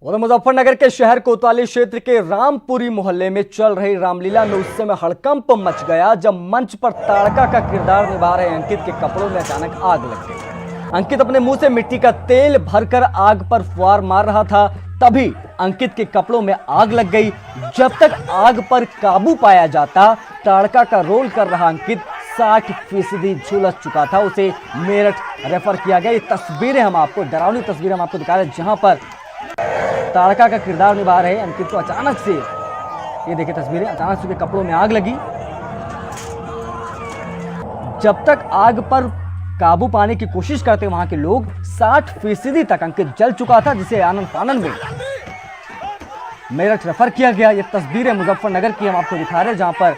उधर मुजफ्फरनगर के शहर कोतवाली क्षेत्र के रामपुरी मोहल्ले में चल रही रामलीला में उस समय हड़कंप मच गया जब मंच पर ताड़का का किरदार निभा रहे अंकित के कपड़ों में अचानक आग लग गई। अंकित अपने मुंह से मिट्टी का तेल भरकर आग पर फुहार मार रहा था, तभी अंकित के कपड़ों में आग लग गई। जब तक आग पर काबू पाया जाता, ताड़का का रोल कर रहा अंकित 60% झुलस चुका था। उसे मेरठ रेफर किया गया। ये तस्वीरें हम आपको, डरावनी तस्वीरें हम आपको दिखा रहे हैं जहां पर ताड़का का किरदार निभा रहे अंकित को अचानक से, ये देखिए तस्वीरें, अचानक से उसके कपड़ों में आग लगी। जब तक आग पर काबू पाने की कोशिश करते वहां के लोग, 60% तक अंकित जल चुका था, जिसे आनंद फानन में मेरठ रेफर किया गया। ये तस्वीरें मुजफ्फरनगर की हम आपको दिखा रहे हैं जहां पर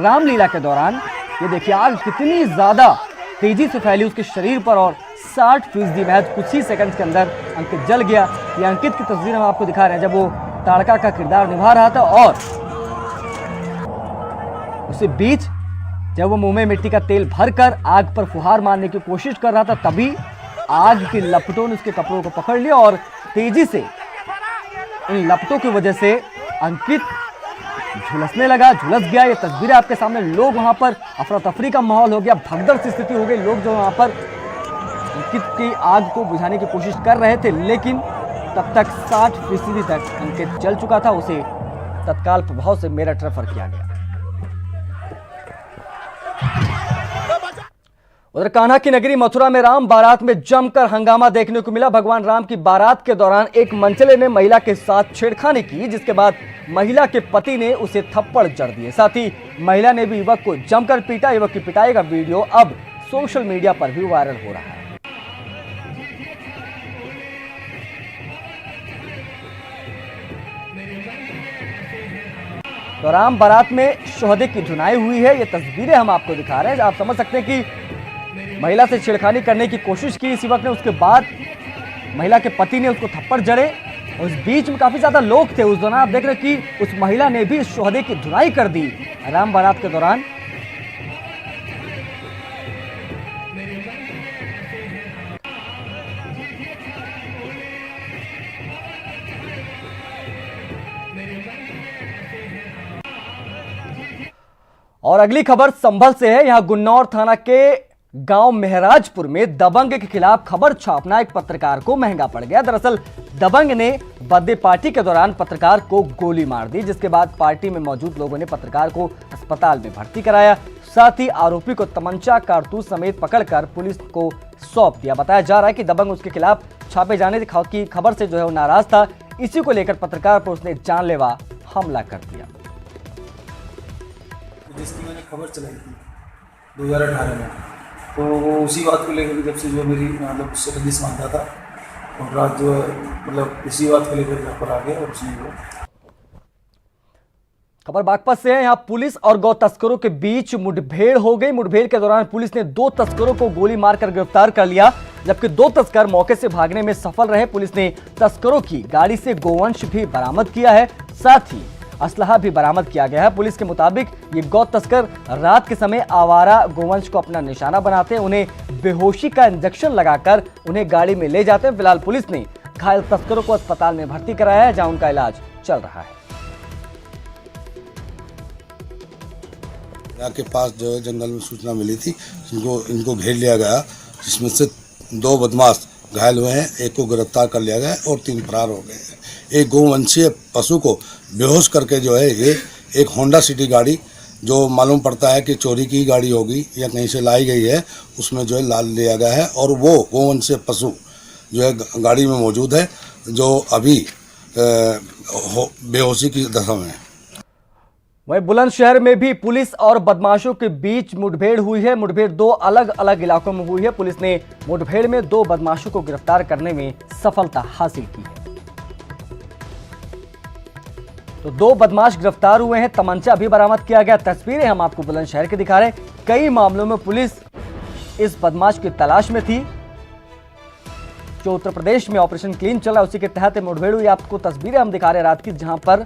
रामलीला के दौरान ये देखिए आग कितनी ज्यादा तेजी से फैली उसके शरीर पर और 60% महज कुछ ही सेकंड के अंदर अंकित जल गया। ये अंकित की तस्वीर हम आपको दिखा रहे हैं जब वो ताड़का का किरदार निभा रहा था और उसी बीच जब वो मुंह में मिट्टी का तेल भरकर आग पर फुहार मारने की कोशिश कर रहा था, तभी आग की लपटों ने उसके कपड़ों को पकड़ लिया और तेजी से इन लपटों की वजह से अंकित झुलसने लगा, झुलस गया। ये तस्वीरें आपके सामने, लोग वहां पर अफरा तफरी का माहौल हो गया, भगदड़ सी स्थिति हो गई। लोग जो वहां पर अंकित की आग को बुझाने की कोशिश कर रहे थे, लेकिन तब तक 60% तक अंकित जल चुका था। उसे तत्काल प्रभाव से मेरठ रेफर किया गया। उधर कान्हा की नगरी मथुरा में राम बारात में जमकर हंगामा देखने को मिला। भगवान राम की बारात के दौरान एक मंचले ने महिला के साथ छेड़खानी की, जिसके बाद महिला के पति ने उसे थप्पड़ जड़ दिए। साथ ही महिला ने भी युवक को जमकर पीटा। युवक की पिटाई का वीडियो अब सोशल मीडिया पर भी वायरल हो रहा है। तो राम बारात में शोहदे की धुनाई हुई है। ये तस्वीरें हम आपको दिखा रहे हैं। आप समझ सकते हैं कि महिला से छेड़खानी करने की कोशिश की इस युवक ने, उसके बाद महिला के पति ने उसको थप्पड़ जड़े। उस बीच में काफी ज्यादा लोग थे। उस दौरान आप देख रहे हैं कि उस महिला ने भी शोहदे की धुनाई कर दी राम बारात के दौरान। और अगली खबर संभल से है। यहां गुन्नौर थाना के गांव महराजपुर में दबंग के खिलाफ खबर छापना एक पत्रकार को महंगा पड़ गया। दरअसल दबंग ने बर्थडे पार्टी के दौरान पत्रकार को गोली मार दी, जिसके बाद पार्टी में मौजूद लोगों ने पत्रकार को अस्पताल में भर्ती कराया। साथ ही आरोपी को तमंचा, कारतूस समेत पकड़कर पुलिस को सौंप दिया। बताया जा रहा है कि दबंग उसके खिलाफ छापे जाने की खबर से जो है वो नाराज था। इसी को लेकर पत्रकार पर उसने जानलेवा हमला कर दिया। जिसकी मैंने खबर चलाई थी 2018 में, तो वो उसी बात को लेकर जब से जो मेरी मतलब उससे रंजिश मानता था और रात जो मतलब इसी बात को लेकर घर पर आ गया और उसने वो। खबर बागपत से है। यहां पुलिस और गौ तस्करों के बीच मुठभेड़ हो गई। मुठभेड़ के दौरान पुलिस ने 2 तस्करों को गोली मारकर गिरफ्तार कर लिया, जबकि 2 तस्कर मौके से भागने में सफल रहे। पुलिस ने तस्करों की गाड़ी से गोवंश भी बरामद किया है, साथ ही असलहा भी बरामद किया गया है। पुलिस के मुताबिक ये गौ तस्कर रात के समय आवारा गोवंश को अपना निशाना बनाते हैं, उन्हें बेहोशी का इंजेक्शन लगाकर उन्हें गाड़ी में ले जाते हैं। फिलहाल पुलिस ने घायल तस्करों को अस्पताल में भर्ती कराया है, जहां उनका इलाज चल रहा है। यहाँ के पास जो जंगल में सूचना मिली थी, इनको घेर लिया गया, जिसमें से 2 बदमाश घायल हुए हैं, एक को गिरफ्तार कर लिया गया और 3 फरार हो गए हैं। एक गोवंशीय पशु को बेहोश करके जो है ये एक होंडा सिटी गाड़ी, जो मालूम पड़ता है कि चोरी की गाड़ी होगी या कहीं से लाई गई है, उसमें जो है लाद लिया गया है और वो गोवंशीय पशु जो है गाड़ी में मौजूद है, जो अभी बेहोशी की दशा में है। वहीं बुलंदशहर में भी पुलिस और बदमाशों के बीच मुठभेड़ हुई है। मुठभेड़ 2 अलग अलग इलाकों में हुई है। पुलिस ने मुठभेड़ में 2 बदमाशों को गिरफ्तार करने में सफलता हासिल की है। तो 2 बदमाश गिरफ्तार हुए हैं, तमंचा भी बरामद किया गया। तस्वीरें हम आपको बुलंदशहर की दिखा रहे हैं। कई मामलों में पुलिस इस बदमाश की तलाश में थी। जो उत्तर प्रदेश में ऑपरेशन क्लीन चल रहा है, उसी के तहत मुठभेड़ हुई। आपको तस्वीरें हम दिखा रहे हैं रात की, जहां पर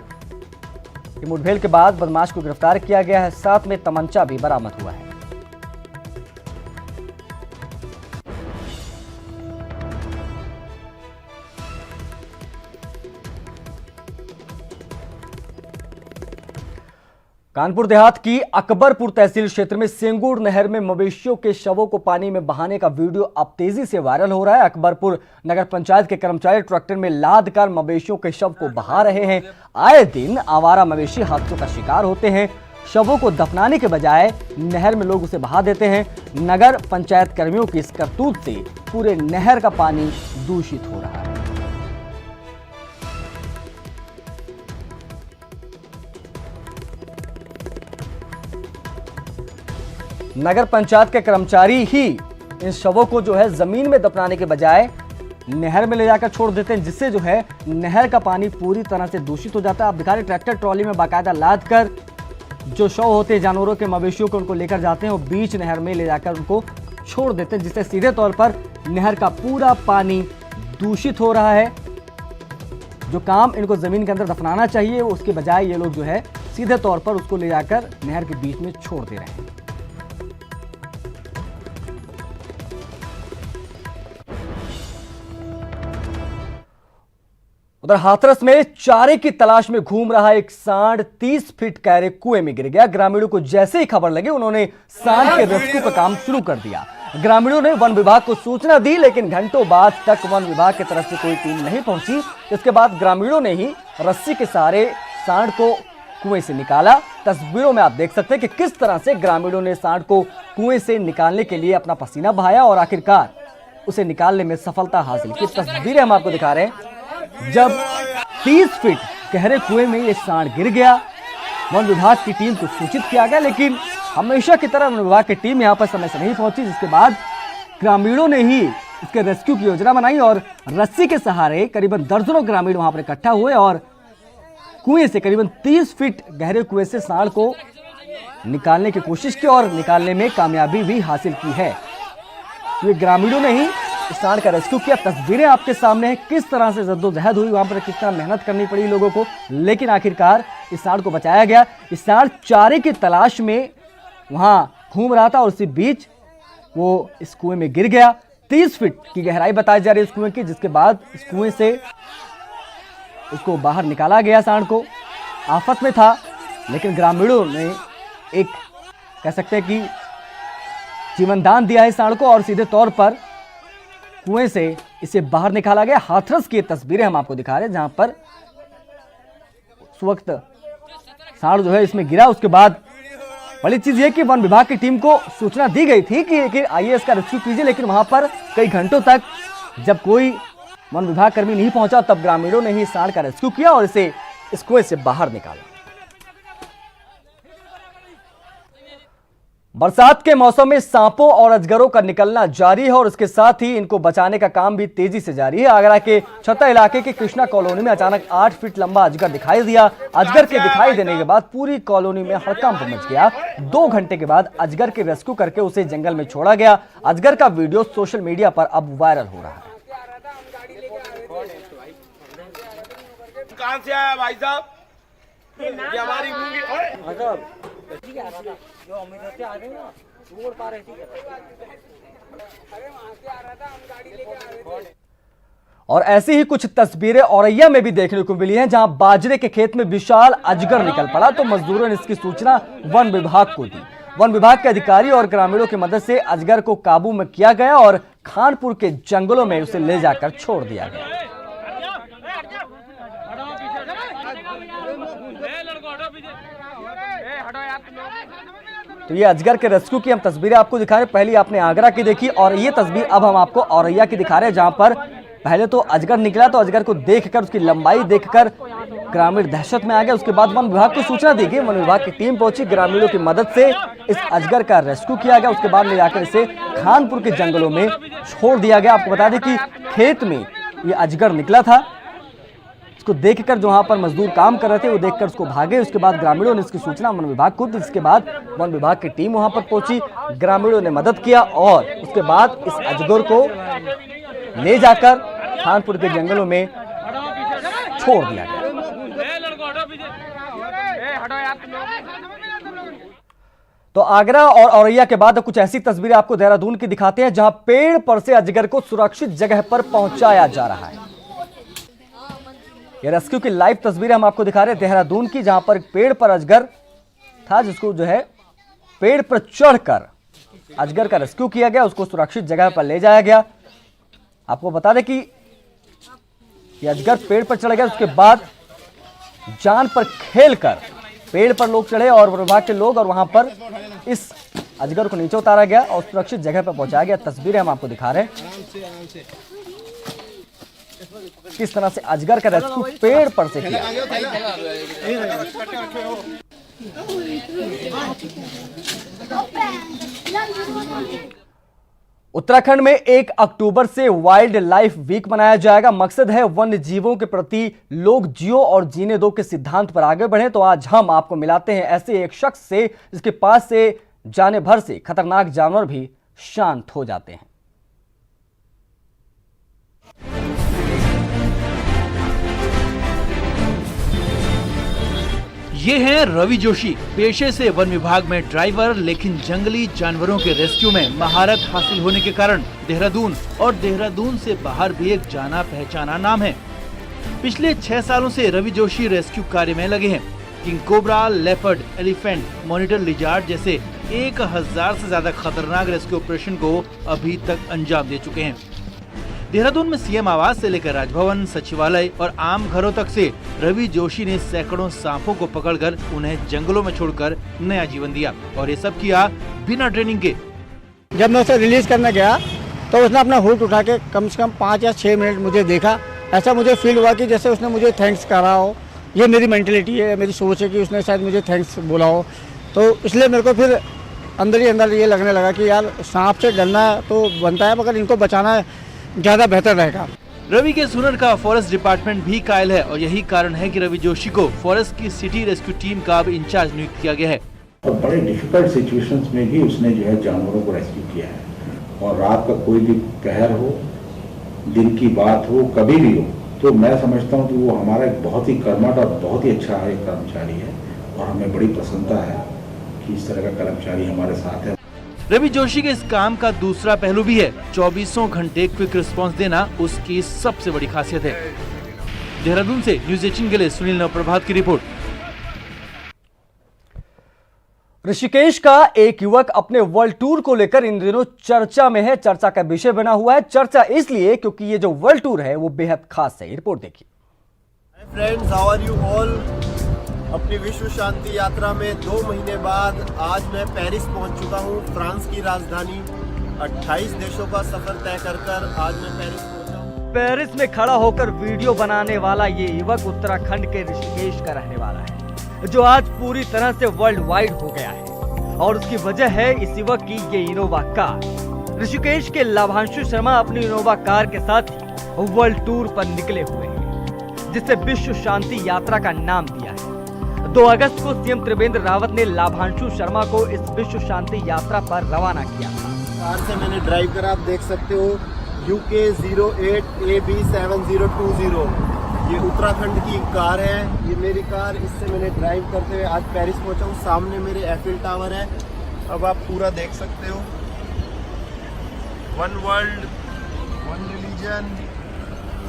मुठभेड़ के बाद बदमाश को गिरफ्तार किया गया है, साथ में तमंचा भी बरामद हुआ है। कानपुर देहात की अकबरपुर तहसील क्षेत्र में सेंगूर नहर में मवेशियों के शवों को पानी में बहाने का वीडियो अब तेजी से वायरल हो रहा है। अकबरपुर नगर पंचायत के कर्मचारी ट्रैक्टर में लाद कर मवेशियों के शव को बहा रहे हैं। आए दिन आवारा मवेशी हादसों का शिकार होते हैं। शवों को दफनाने के बजाय नहर में लोग उसे बहा देते हैं। नगर पंचायत कर्मियों की इस करतूत से पूरे नहर का पानी दूषित हो रहा है। नगर पंचायत के कर्मचारी ही इन शवों को जो है जमीन में दफनाने के बजाय नहर में ले जाकर छोड़ देते हैं, जिससे जो है नहर का पानी पूरी तरह से दूषित हो जाता है। आप दिखा रहे ट्रैक्टर ट्रॉली में बाकायदा लाद कर जो शव होते हैं जानवरों के, मवेशियों को उनको लेकर जाते हैं और बीच नहर में ले जाकर उनको छोड़ देते हैं, जिससे सीधे तौर पर नहर का पूरा पानी दूषित हो रहा है। जो काम इनको जमीन के अंदर दफनाना चाहिए उसके बजाय ये लोग जो है सीधे तौर पर उसको ले जाकर नहर के बीच में छोड़ दे रहे हैं। उधर हाथरस में चारे की तलाश में घूम रहा एक सांड 30 फीट गहरे कुएं में गिर गया। ग्रामीणों को जैसे ही खबर लगी उन्होंने सांड के रेस्क्यू का काम शुरू कर दिया। ग्रामीणों ने वन विभाग को सूचना दी, लेकिन घंटों बाद तक वन विभाग की तरफ से कोई टीम नहीं पहुंची। इसके बाद ग्रामीणों ने ही रस्सी के सहारे सांड को कुएं से निकाला। तस्वीरों में आप देख सकते हैं कि किस तरह से ग्रामीणों ने सांड को कुएं से निकालने के लिए अपना पसीना बहाया और आखिरकार उसे निकालने में सफलता हासिल की। तस्वीरें हम आपको दिखा रहे हैं जब 30 फीट गहरे कुएं में ये सांड गिर गया। वन विभाग की टीम को सूचित किया गया, लेकिन हमेशा की तरह वन विभाग की टीम यहां पर समय से नहीं पहुंची, जिसके बाद ग्रामीणों ने ही इसके रेस्क्यू की योजना बनाई और रस्सी के सहारे करीबन दर्जनों ग्रामीण वहां पर इकट्ठा हुए और कुएं से करीबन 30 फीट गहरे कुएं से सांड को निकालने की कोशिश की और निकालने में कामयाबी भी हासिल की है। ये ग्रामीणों ने ही इस सांड का रेस्क्यू किया। तस्वीरें आपके सामने हैं किस तरह से जद्दोजहद हुई, वहां पर कितना मेहनत करनी पड़ी लोगों को, लेकिन आखिरकार इस सांड को बचाया गया। इस सांड चारे की तलाश में वहां घूम रहा था और उसी बीच वो इस कुएं में गिर गया। 30 फीट की गहराई बताई जा रही है इस कुएं की, जिसके बाद इस कुएं से उसको बाहर निकाला गया। सांड को आफत में था, लेकिन ग्रामीणों ने एक कह सकते हैं कि जीवन दान दिया है सांड को और सीधे तौर पर कुएं से इसे बाहर निकाला गया। हाथरस की तस्वीरें हम आपको दिखा रहे हैं जहां पर उस वक्त सांड जो है इसमें गिरा। उसके बाद बड़ी चीज ये कि वन विभाग की टीम को सूचना दी गई थी कि आइए इसका रेस्क्यू कीजिए, लेकिन वहां पर कई घंटों तक जब कोई वन विभाग कर्मी नहीं पहुंचा तब ग्रामीणों ने ही सांड का रेस्क्यू किया और इसे इस कुएं से बाहर निकाला। बरसात के मौसम में सांपों और अजगरों का निकलना जारी है और इसके साथ ही इनको बचाने का काम भी तेजी से जारी है। आगरा के छत्ता इलाके के कृष्णा कॉलोनी में अचानक 8 फीट लंबा अजगर दिखाई दिया। अजगर के दिखाई देने के बाद पूरी कॉलोनी में हड़कंप मच गया। 2 घंटे के बाद अजगर के रेस्क्यू करके उसे जंगल में छोड़ा गया। अजगर का वीडियो सोशल मीडिया पर अब वायरल हो रहा है। कहां से आया भाई साहब? ये हमारी और ऐसी ही कुछ तस्वीरें औरैया में भी देखने को मिली हैं, जहां बाजरे के खेत में विशाल अजगर निकल पड़ा तो मजदूरों ने इसकी सूचना वन विभाग को दी। वन विभाग के अधिकारी और ग्रामीणों की मदद से अजगर को काबू में किया गया और खानपुर के जंगलों में उसे ले जाकर छोड़ दिया गया। तो ये अजगर के रेस्क्यू की हम तस्वीरें आपको दिखा रहे हैं। पहले आपने आगरा की देखी और ये तस्वीर अब हम आपको औरैया की दिखा रहे हैं, जहां पर पहले तो अजगर निकला तो अजगर को देखकर उसकी लंबाई देखकर ग्रामीण दहशत में आ गए। उसके बाद वन विभाग को सूचना दी गई, वन विभाग की टीम पहुंची, ग्रामीणों की मदद से इस अजगर का रेस्क्यू किया गया। उसके बाद ले जाकर इसे खानपुर के जंगलों में छोड़ दिया गया। आपको बता दें कि खेत में ये अजगर निकला था, को देखकर जो वहां पर मजदूर काम कर रहे थे वो देखकर उसको भागे। उसके बाद ग्रामीणों ने इसकी सूचना वन विभाग को दी, जिसके बाद वन विभाग की टीम वहां पर पहुंची, ग्रामीणों ने मदद किया और उसके बाद इस अजगर को ले जाकर खानपुर के जंगलों में छोड़ दिया गया। तो आगरा और औरैया के बाद कुछ ऐसी तस्वीरें आपको देहरादून की दिखाते हैं, जहां पेड़ पर से अजगर को सुरक्षित जगह पर पहुंचाया जा रहा है। ये रेस्क्यू की लाइव तस्वीरें हम आपको दिखा रहे हैं देहरादून की, जहां पर पेड़ पर अजगर था जिसको जो है पेड़ पर चढ़कर अजगर का रेस्क्यू किया गया, उसको सुरक्षित जगह पर ले जाया गया। आपको बता दें कि ये अजगर पेड़ पर चढ़ गया, उसके बाद जान पर खेलकर पेड़ पर लोग चढ़े और विभाग के लोग, और वहां पर इस अजगर को नीचे उतारा गया और सुरक्षित जगह पर पहुंचाया गया। तस्वीरें हम आपको दिखा रहे हैं किस तरह से अजगर का रेस्क्यू पेड़ पर से किया। उत्तराखंड में 1 अक्टूबर से वाइल्ड लाइफ वीक मनाया जाएगा। मकसद है वन्य जीवों के प्रति लोग जियो और जीने दो के सिद्धांत पर आगे बढ़े। तो आज हम आपको मिलाते हैं ऐसे एक शख्स से जिसके पास से जाने भर से खतरनाक जानवर भी शांत हो जाते हैं। ये हैं रवि जोशी, पेशे से वन विभाग में ड्राइवर, लेकिन जंगली जानवरों के रेस्क्यू में महारत हासिल होने के कारण देहरादून और देहरादून से बाहर भी एक जाना पहचाना नाम है। पिछले 6 सालों से रवि जोशी रेस्क्यू कार्य में लगे हैं। King cobra, leopard, elephant, monitor lizard जैसे 1000 से ज्यादा खतरनाक रेस्क्यू ऑपरेशन को अभी तक अंजाम दे चुके हैं। देहरादून में सीएम आवास से लेकर राजभवन, सचिवालय और आम घरों तक से रवि जोशी ने सैकड़ों सांपों को पकड़कर उन्हें जंगलों में छोड़कर नया जीवन दिया, और ये सब किया बिना ट्रेनिंग के। जब मैं उसे रिलीज करने गया तो उसने अपना हुड उठा के कम से कम 5 या 6 मिनट मुझे देखा। ऐसा मुझे फील हुआ कि जैसे उसने मुझे थैंक्स करा हो। ये मेरी मेंटलिटी है, मेरी सोच है कि उसने शायद मुझे थैंक्स बोला हो। तो इसलिए मेरे को फिर अंदर ही अंदर ये लगने लगा कि यार सांप से डरना तो बनता है, मगर इनको बचाना ज़्यादा बेहतर रहेगा। रवि के सुनर का फॉरेस्ट डिपार्टमेंट भी कायल है, और यही कारण है कि रवि जोशी को फॉरेस्ट की सिटी रेस्क्यू टीम का अब इंचार्ज नियुक्त किया गया है। और बड़े डिफिकल्ट सिचुएशंस में भी उसने जो है जानवरों को रेस्क्यू किया है। और रात का कोई भी कहर हो, दिन की बात हो, कभी भी हो, तो मैं समझता हूँ कि वो हमारा एक बहुत ही कर्मठ और बहुत ही अच्छा एक कर्मचारी है, और हमें बड़ी प्रसन्नता है कि इस तरह का कर्मचारी हमारे साथ है। रवि जोशी के इस काम का दूसरा पहलू भी है। 24 घंटे क्विक रिस्पांस देना उसकी सबसे बड़ी खासियत है। देहरादून से न्यूज़ 18 के लिए सुनील नवप्रभात की रिपोर्ट। ऋषिकेश का एक युवक अपने वर्ल्ड टूर को लेकर इन दिनों चर्चा में है। चर्चा का विषय बना हुआ है। चर्चा इसलिए क्योंकि ये जो वर्ल्ड टूर है वो बेहद खास है। रिपोर्ट देखिए। Friends, how are you all. अपनी विश्व शांति यात्रा में 2 महीने बाद आज मैं पेरिस पहुंच चुका हूं, फ्रांस की राजधानी। 28 देशों का सफर तय कर आज मैं पेरिस पहुंचा हूं। पेरिस में खड़ा होकर वीडियो बनाने वाला ये युवक उत्तराखंड के ऋषिकेश का रहने वाला है, जो आज पूरी तरह से वर्ल्ड वाइड हो गया है। और उसकी वजह है इस युवक की ये इनोवा कार। ऋषिकेश के लाभांशु शर्मा अपनी इनोवा कार के साथ ही वर्ल्ड टूर पर निकले हुए हैं, जिसे विश्व शांति यात्रा का नाम दिया है। 2 अगस्त को सीएम त्रिवेंद्र रावत ने लाभांशु शर्मा को इस विश्व शांति यात्रा पर रवाना किया था। कार से मैंने ड्राइव करा, आप देख सकते हो UK 08AB7020। ये उत्तराखंड की कार है, ये मेरी कार। इससे मैंने ड्राइव करते हुए आज पेरिस पहुंचा हूँ। सामने मेरे एफिल टावर है, अब आप पूरा देख सकते हो। 1 वर्ल्ड 1 रिलीजन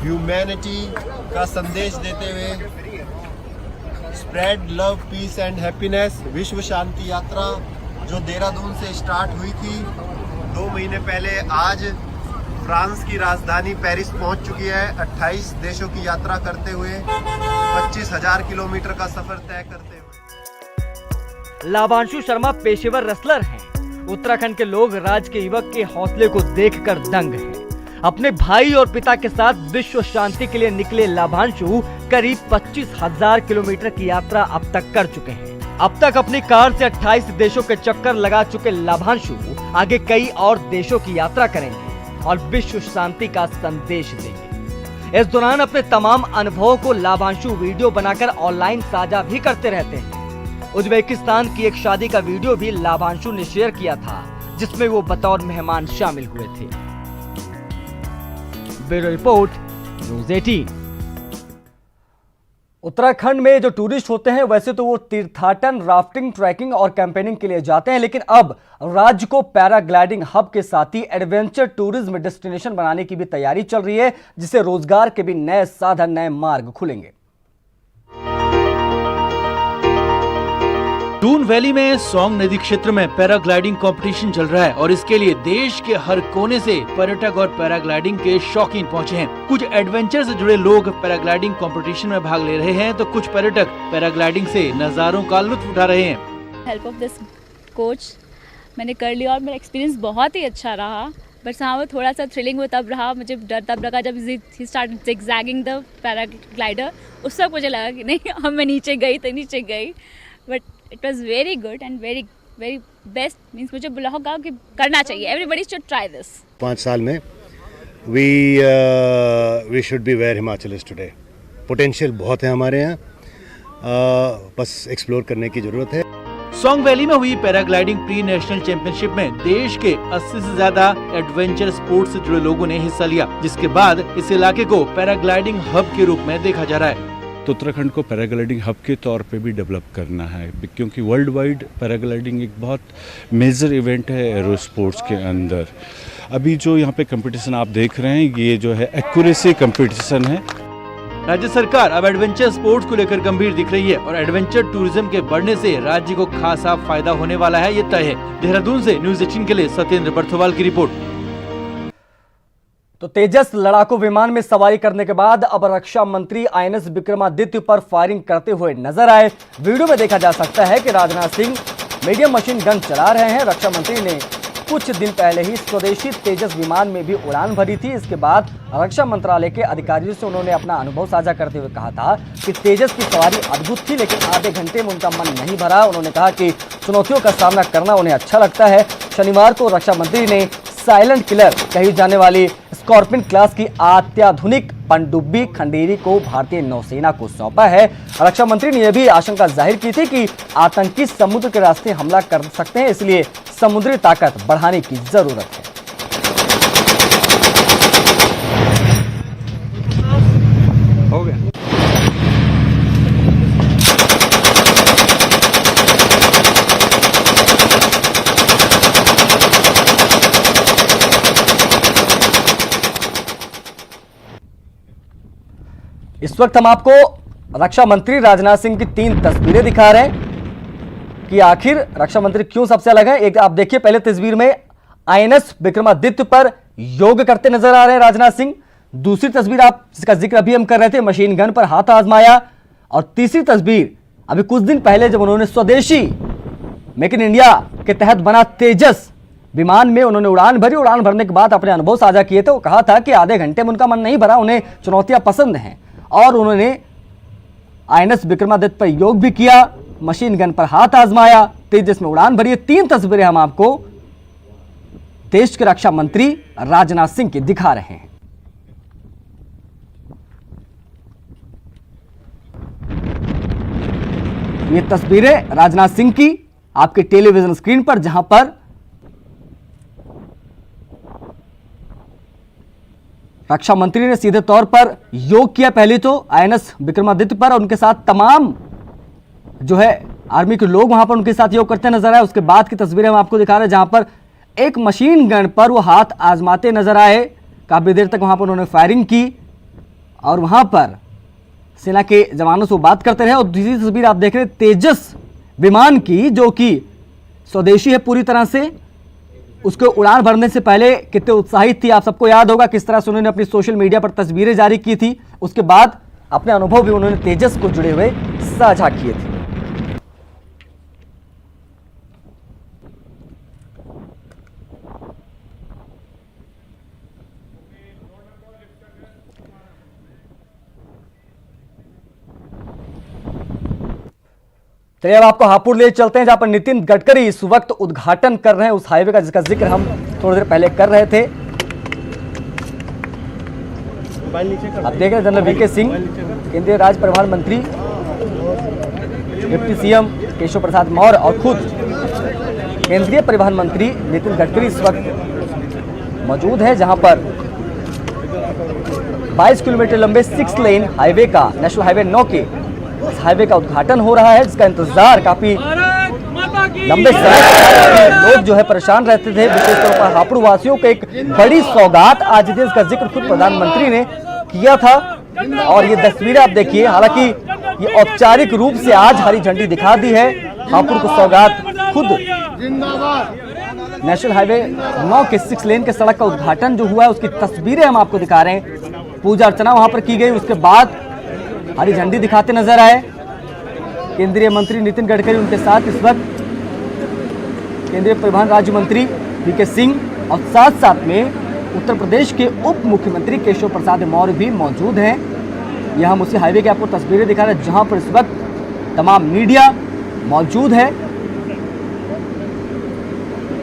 ह्यूमैनिटी का संदेश देते हुए spread love, peace and happiness विश्व शांति यात्रा जो देहरादून से स्टार्ट हुई थी 2 महीने पहले, आज फ्रांस की राजधानी पेरिस पहुंच चुकी है। 28 देशों की यात्रा करते हुए 25,000 किलोमीटर का सफर तय करते हुए। लाभांशु शर्मा पेशेवर रेसलर हैं। उत्तराखंड के लोग राज्य के युवक के हौसले को देखकर दंग हैं। अपने भाई और पिता के साथ विश्व शांति के लिए निकले लाभांशु करीब 25,000 किलोमीटर की यात्रा अब तक कर चुके हैं। अब तक अपनी कार से 28 देशों के चक्कर लगा चुके लाभांशु आगे कई और देशों की यात्रा करेंगे और विश्व शांति का संदेश देंगे। इस दौरान अपने तमाम अनुभवों को लाभांशु वीडियो बनाकर ऑनलाइन साझा भी करते रहते हैं। उज्बेकिस्तान की एक शादी का वीडियो भी लाभांशु ने शेयर किया था, जिसमें वो बतौर मेहमान शामिल हुए थे। Bureau report, news 18। उत्तराखंड में जो टूरिस्ट होते हैं वैसे तो वो तीर्थाटन, राफ्टिंग, ट्रैकिंग और कैंपेनिंग के लिए जाते हैं, लेकिन अब राज्य को पैराग्लाइडिंग हब के साथ ही एडवेंचर टूरिज्म डेस्टिनेशन बनाने की भी तैयारी चल रही है, जिससे रोजगार के भी नए साधन, नए मार्ग खुलेंगे। दून वैली में सोंग नदी क्षेत्र में पैराग्लाइडिंग कंपटीशन चल रहा है और इसके लिए देश के हर कोने से पर्यटक और पैराग्लाइडिंग के शौकीन पहुंचे हैं। कुछ एडवेंचर से जुड़े लोग पैराग्लाइडिंग कंपटीशन में भाग ले रहे हैं तो कुछ पर्यटक पैराग्लाइडिंग से नजारों का लुत्फ उठा रहे हैं। हेल्प ऑफ दिस कोच मैंने कर लिया और मेरा एक्सपीरियंस बहुत ही अच्छा रहा। बस हाँ, वो थोड़ा सा थ्रिलिंग वो तब रहा, मुझे डर तब लगा जब ही स्टार्ट जिगजैगिंग द पैराग्लाइडर। उस वक्त मुझे लगा कि नहीं, अब मैं नीचे गई, but it was very good and very very best. Means मुझे लगा कि करना चाहिए, एवरीबडी शुड ट्राई दिस। 5 साल में we should be where Himachal is today. Potential बहुत है हमारे यहाँ, बस एक्सप्लोर करने की जरूरत है। सोंग वैली में हुई पैराग्लाइडिंग प्री नेशनल चैंपियनशिप में देश के 80 से ज्यादा एडवेंचर स्पोर्ट्स से जुड़े लोगों ने हिस्सा लिया, जिसके बाद इस इलाके को पैराग्लाइडिंग हब के रूप में देखा जा रहा है। तो उत्तराखंड को पैराग्लाइडिंग हब के तौर पे भी डेवलप करना है, क्योंकि वर्ल्ड वाइड पैराग्लाइडिंग एक बहुत मेजर इवेंट है एरो स्पोर्ट्स के अंदर। अभी जो यहाँ पे कंपटीशन आप देख रहे हैं, ये जो है एक्यूरेसी कंपटीशन है। राज्य सरकार अब एडवेंचर स्पोर्ट्स को लेकर गंभीर दिख रही है और एडवेंचर टूरिज्म के बढ़ने से राज्य को खासा फायदा होने वाला है, ये तय है। देहरादून से न्यूज़ 18 के लिए सत्येंद्र बर्थोवाल की रिपोर्ट। तो तेजस लड़ाकू विमान में सवारी करने के बाद अब रक्षा मंत्री INS विक्रमादित्य पर फायरिंग करते हुए नजर आए। वीडियो में देखा जा सकता है कि Rajnath Singh medium machine gun चला रहे हैं। रक्षा मंत्री ने कुछ दिन पहले ही स्वदेशी तेजस विमान में भी उड़ान भरी थी। इसके बाद रक्षा मंत्रालय के अधिकारियों से उन्होंने अपना अनुभव साझा करते हुए कहा था कि तेजस की सवारी अद्भुत थी, लेकिन आधे घंटे में उनका मन नहीं भरा। उन्होंने कहा कि चुनौतियों का सामना करना उन्हें अच्छा लगता है। शनिवार को रक्षा मंत्री ने साइलेंट किलर कही जाने वाली स्कॉर्पियन क्लास की अत्याधुनिक पनडुब्बी खंडेरी को भारतीय नौसेना को सौंपा है। रक्षा मंत्री ने यह भी आशंका जाहिर की थी कि आतंकी समुद्र के रास्ते हमला कर सकते हैं, इसलिए समुद्री ताकत बढ़ाने की जरूरत है। हो गया। इस वक्त हम आपको रक्षा मंत्री राजनाथ सिंह की 3 तस्वीरें दिखा रहे हैं कि आखिर रक्षा मंत्री क्यों सबसे अलग है। एक आप देखिए, पहले तस्वीर में INS विक्रमादित्य पर योग करते नजर आ रहे हैं राजनाथ सिंह। दूसरी तस्वीर आप जिसका जिक्र अभी हम कर रहे थे, मशीन गन पर हाथ आजमाया। और तीसरी तस्वीर अभी कुछ दिन पहले जब उन्होंने स्वदेशी मेक इन इंडिया के तहत बना तेजस विमान में उन्होंने उड़ान भरी। उड़ान भरने के बाद अपने अनुभव साझा किए थे। वो कहा था कि आधे घंटे में उनका मन नहीं भरा, उन्हें चुनौतियां पसंद हैं। और उन्होंने INS विक्रमादित्य पर योग भी किया, मशीन गन पर हाथ आजमाया, तेजस में उड़ान भरी। 3 तस्वीरें हम आपको देश के रक्षा मंत्री राजनाथ सिंह की दिखा रहे हैं। ये तस्वीरें राजनाथ सिंह की आपके टेलीविजन स्क्रीन पर, जहां पर रक्षा मंत्री ने सीधे तौर पर योग किया। पहले तो INS विक्रमादित्य पर और उनके साथ तमाम जो है आर्मी के लोग वहां पर उनके साथ योग करते नजर आए। उसके बाद की तस्वीरें हम आपको दिखा रहे हैं, जहां पर एक मशीन गन पर वो हाथ आजमाते नजर आए। काफी देर तक वहां पर उन्होंने फायरिंग की और वहां पर सेना के जवानों से बात करते रहे। और दूसरी तस्वीर आप देख रहे हैं तेजस विमान की, जो कि स्वदेशी है पूरी तरह से। उसको उड़ान भरने से पहले कितने उत्साहित थी, आप सबको याद होगा किस तरह से उन्होंने अपनी सोशल मीडिया पर तस्वीरें जारी की थी। उसके बाद अपने अनुभव भी उन्होंने तेजस को जुड़े हुए साझा किए थे। चलिए अब आपको हापुड़ ले चलते हैं, जहां पर नितिन गडकरी इस वक्त उद्घाटन कर रहे हैं उस हाईवे का जिसका जिक्र हम थोड़ी देर पहले कर रहे थे। आप देख रहे हैं जनरल VK सिंह, केंद्रीय राज्य परिवहन मंत्री, डिप्टी CM केशव प्रसाद मौर्य और खुद केंद्रीय परिवहन मंत्री नितिन गडकरी इस वक्त मौजूद है, जहां पर 22 किलोमीटर लंबे 6 लेन हाईवे का, नेशनल हाईवे 9 के इस हाईवे का उद्घाटन हो रहा है, जिसका इंतजार काफी लंबे समय से लोग जो है परेशान रहते थे। विशेष तौर पर हापुड़ वासियों को एक बड़ी सौगात आज थी, इसका जिक्र खुद प्रधानमंत्री ने किया था। और ये तस्वीरें आप देखिए, हालांकि ये औपचारिक रूप से आज हरी झंडी दिखा दी है हापुड़ को सौगात खुद नेशनल हाईवे 9 के 6 लेन के सड़क का उद्घाटन जो हुआ है उसकी तस्वीरें हम आपको दिखा रहे हैं। पूजा अर्चना वहां पर की गई, उसके बाद हरी झंडी दिखाते नजर आए केंद्रीय मंत्री नितिन गडकरी। उनके साथ इस वक्त केंद्रीय परिवहन राज्य मंत्री वीके सिंह और साथ साथ में उत्तर प्रदेश के उप मुख्यमंत्री केशव प्रसाद मौर्य भी मौजूद हैं। यह हम उसी हाईवे की आपको तस्वीरें दिखा रहे हैं जहां पर इस वक्त तमाम मीडिया मौजूद है।